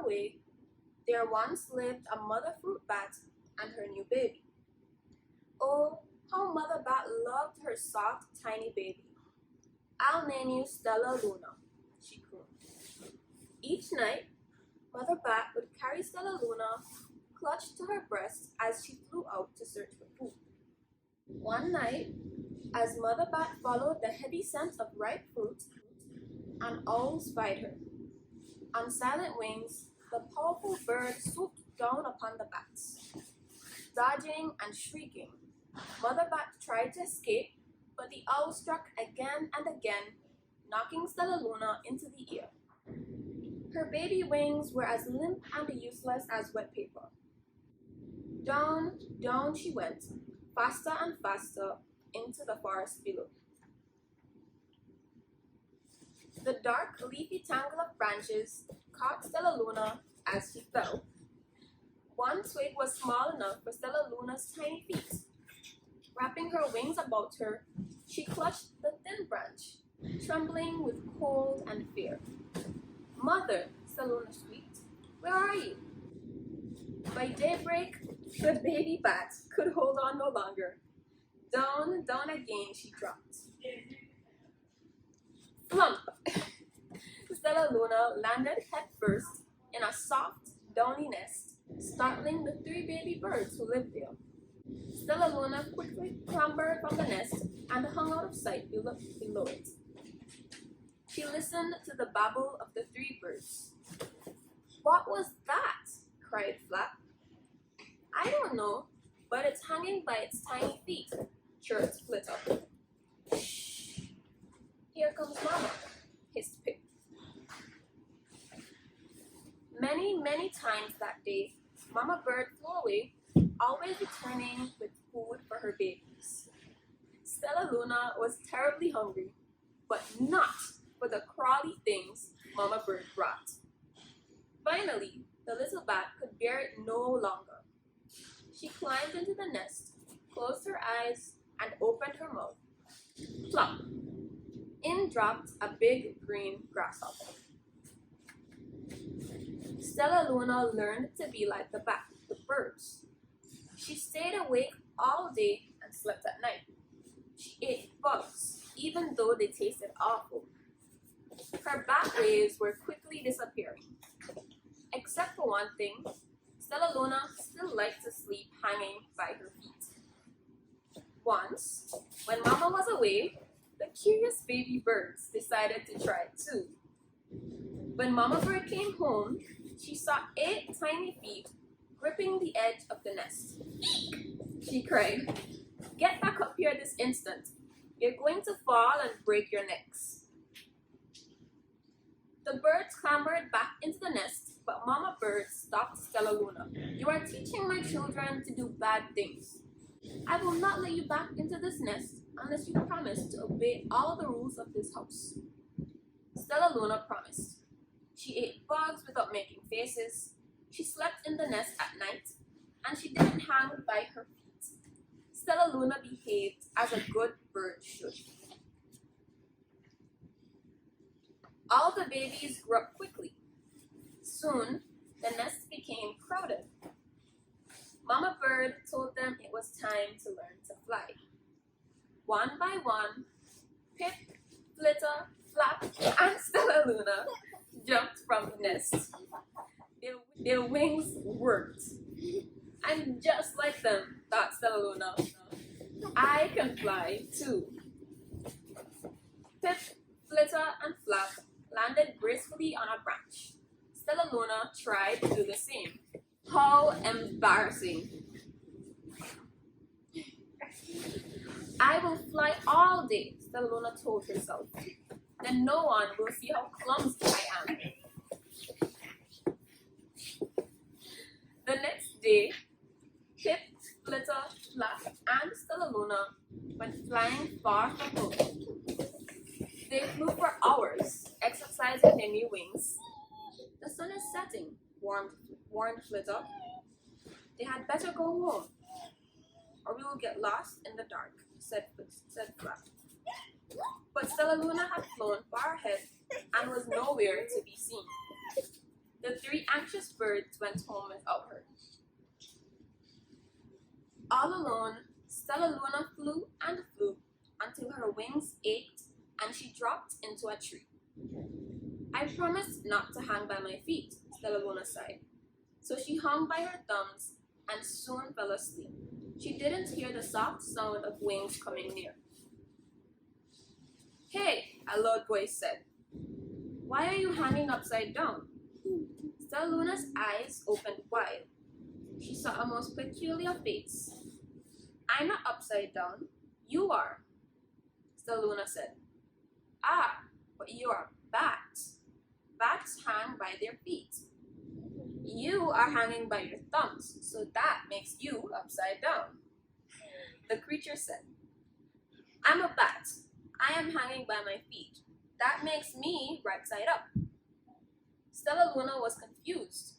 away, there once lived a mother fruit bat and her new baby. Oh, how Mother Bat loved her soft, tiny baby. "I'll name you Stellaluna," she crooned. Each night, Mother Bat would carry Stellaluna clutched to her breast as she flew out to search for food. One night, as Mother Bat followed the heavy scent of ripe fruit, an owl spied her. On silent wings, the powerful bird swooped down upon the bats. Dodging and shrieking, Mother Bat tried to escape, but the owl struck again and again, knocking Stellaluna into the air. Her baby wings were as limp and useless as wet paper. Down, down she went, faster and faster, into the forest below. The dark, leafy tangle of branches caught Stellaluna as she fell. One twig was small enough for Stellaluna's tiny feet. Wrapping her wings about her, she clutched the thin branch, trembling with cold and fear. "Mother," Stellaluna squeaked, "where are you?" By daybreak, the baby bat could hold on no longer. Down, down again she dropped. Flump! Stellaluna landed headfirst in a soft, downy nest, startling the 3 baby birds who lived there. Stellaluna quickly clambered from the nest and hung out of sight below it. She listened to the babble of the 3 birds. "What was that?" cried Flap. "I don't know, but it's hanging by its tiny feet," chirped Flitter. "Shh! Here comes Mama," hissed Pip. Many, many times that day, Mama Bird flew away, always returning with food for her babies. Stellaluna was terribly hungry, but not for the crawly things Mama Bird brought. Finally, the little bat could bear it no longer. She climbed into the nest, closed her eyes, and opened her mouth. Plop! In dropped a big green grasshopper. Stellaluna learned to be like the birds. She stayed awake all day and slept at night. She ate bugs, even though they tasted awful. Her bat ways were quickly disappearing. Except for one thing, Stellaluna still liked to sleep hanging by her feet. Once, when Mama was away, the curious baby birds decided to try it too. When Mama Bird came home, she saw 8 tiny feet gripping the edge of the nest. "Eek!" she cried. "Get back up here this instant. You're going to fall and break your necks." The birds clambered back into the nest, but Mama Bird stopped Stellaluna. "You are teaching my children to do bad things. I will not let you back into this nest unless you promise to obey all the rules of this house." Stellaluna promised. She ate bugs without making faces. She slept in the nest at night, and she didn't hang by her feet. Stellaluna behaved as a good bird should. All the babies grew up quickly. Soon, the nest became crowded. Mama Bird told them it was time to learn to fly. One by one, Pip, Flitter, Flap, and Stellaluna jumped from the nest. Their wings worked. "I'm just like them," thought Stellaluna. "I can fly too." Pip, Flitter, and Flap landed gracefully on a branch. Stellaluna tried to do the same. How embarrassing! "I will fly all day," Stellaluna told herself. "Then no one will see how clumsy I am." The next day, Pip, Flitter, Flap, and Stellaluna went flying far from home. They flew for hours, exercising their new wings. "The sun is setting," warned Flitter. "They had better go home, or we will get lost in the dark," said Flap. But Stellaluna had flown far ahead and was nowhere to be seen. The three anxious birds went home without her. All alone, Stellaluna flew and flew until her wings ached and she dropped into a tree. I promised not to hang by my feet, Stellaluna sighed. So she hung by her thumbs and soon fell asleep. She didn't hear the soft sound of wings coming near. Hey, a loud voice said. Why are you hanging upside down? Stellaluna's eyes opened wide. She saw a most peculiar face. I'm not upside down. You are, Stellaluna said. Ah, but you are bats. Bats hang by their feet. You are hanging by your thumbs, so that makes you upside down. The creature said, I'm a bat. I am hanging by my feet. That makes me right side up. Stellaluna was confused.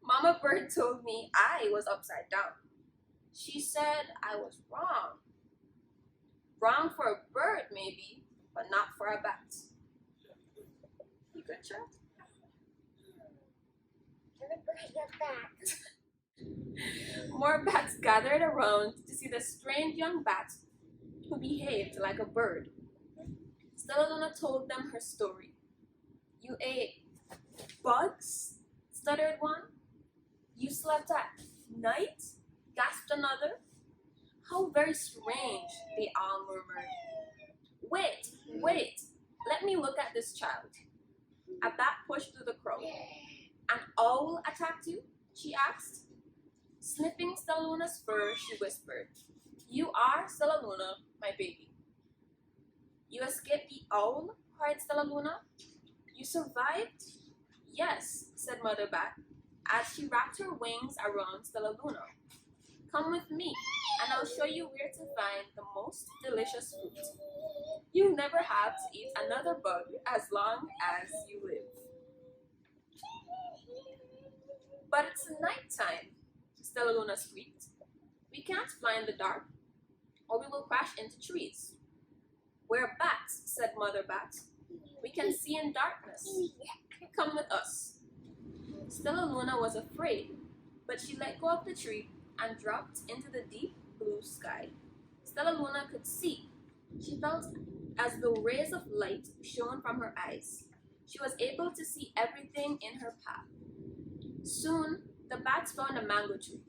Mama Bird told me I was upside down. She said I was wrong. Wrong for a bird, maybe, but not for a bat. You good, child? More bats gathered around to see the strange young bat who behaved like a bird. Stellaluna told them her story. You ate bugs? Stuttered one. You slept at night? Gasped another. How very strange, they all murmured. Wait, let me look at this child. A bat pushed through the crowd. An owl attacked you? She asked. Sniffing Stellaluna's fur, she whispered, You are Stellaluna, my baby. You escaped the owl? Cried Stellaluna. You survived? Yes, said Mother Bat, as she wrapped her wings around Stellaluna. Come with me, and I'll show you where to find the most delicious fruit. You'll never have to eat another bug as long as you live. But it's nighttime, Stellaluna squeaked. We can't fly in the dark, or we will crash into trees. We're bats, said Mother Bat. We can see in darkness. Come with us. Stellaluna was afraid, but she let go of the tree and dropped into the deep blue sky. Stellaluna could see. She felt as though rays of light shone from her eyes. She was able to see everything in her path. Soon, the bats found a mango tree,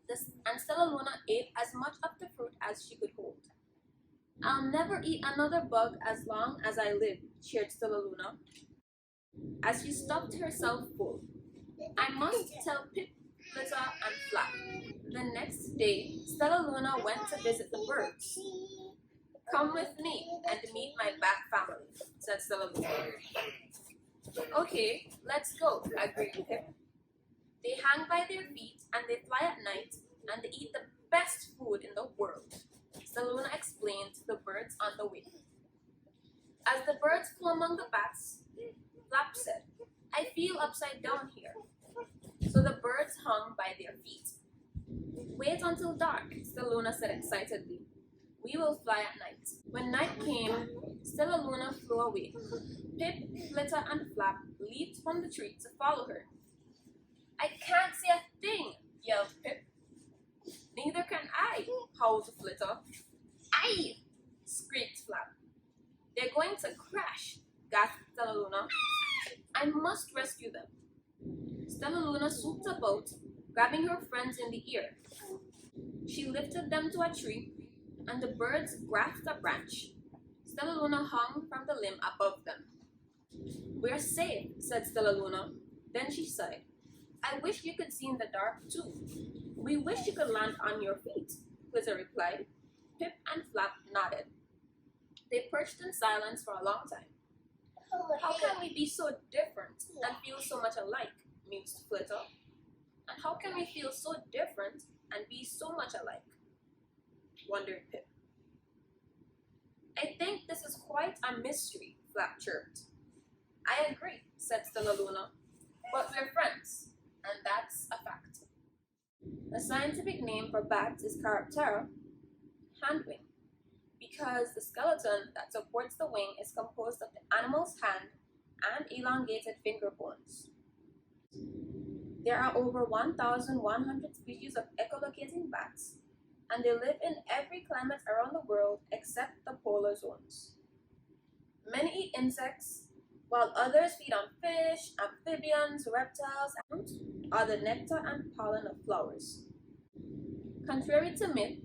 and Stellaluna ate as much of the fruit as she could hold. I'll never eat another bug as long as I live, cheered Stellaluna, as she stuffed herself full. I must tell Pip, Flitter, and Flap. The next day, Stellaluna went to visit the birds. Come with me and meet my bat family, said Stellaluna. Okay, let's go, agreed Pip. They hang by their feet and they fly at night and they eat the best food in the world, Stellaluna explained to the birds on the way. As the birds flew among the bats, Flap said, I feel upside down here. So the birds hung by their feet. Wait until dark, Stellaluna said excitedly. We will fly at night. When night came, Stellaluna flew away. Pip, Flitter, and Flap leaped from the tree to follow her. I can't see a thing, yelled Pip. Neither can I, howled Flitter. Aye, screamed Flap. They're going to crash, gasped Stellaluna. I must rescue them. Stellaluna swooped about, grabbing her friends in the ear. She lifted them to a tree, and the birds grasped a branch. Stellaluna hung from the limb above them. We're safe, said Stellaluna. Then she sighed. I wish you could see in the dark, too. We wish you could land on your feet, Flitter replied. Pip and Flap nodded. They perched in silence for a long time. How can we be so different and feel so much alike, mused Flitter. And how can we feel so different and be so much alike, wondered Pip. I think this is quite a mystery, Flap chirped. I agree, said Stellaluna, but we're friends, and that's a fact. The scientific name for bats is Chiroptera, handwing, because the skeleton that supports the wing is composed of the animal's hand and elongated finger bones. There are over 1,100 species of echolocating bats, and they live in every climate around the world except the polar zones. Many eat insects, while others feed on fish, amphibians, reptiles, and are the nectar and pollen of flowers. Contrary to myth,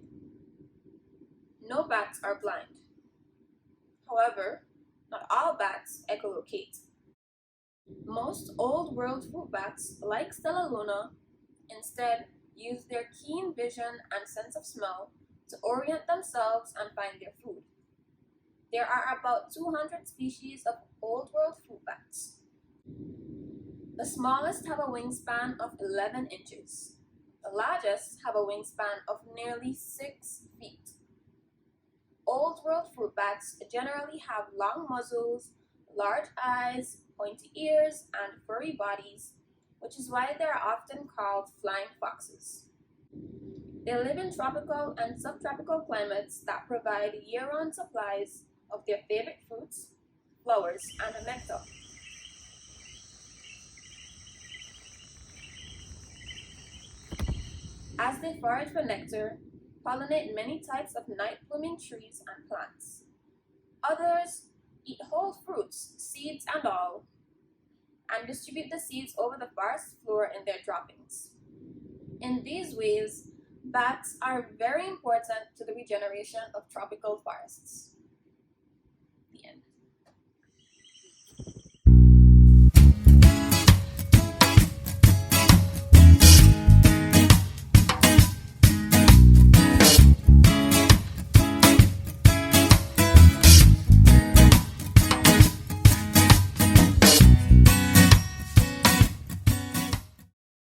no bats are blind. However, not all bats echolocate. Most Old World fruit bats, like Stellaluna, instead use their keen vision and sense of smell to orient themselves and find their food. There are about 200 species of Old World fruit bats. The smallest have a wingspan of 11 inches. The largest have a wingspan of nearly 6 feet. Old World fruit bats generally have long muzzles, large eyes, pointy ears, and furry bodies, which is why they are often called flying foxes. They live in tropical and subtropical climates that provide year-round supplies of their favorite fruits, flowers, and nectar. As they forage for nectar, pollinate many types of night-blooming trees and plants. Others eat whole fruits, seeds and all, and distribute the seeds over the forest floor in their droppings. In these ways, bats are very important to the regeneration of tropical forests.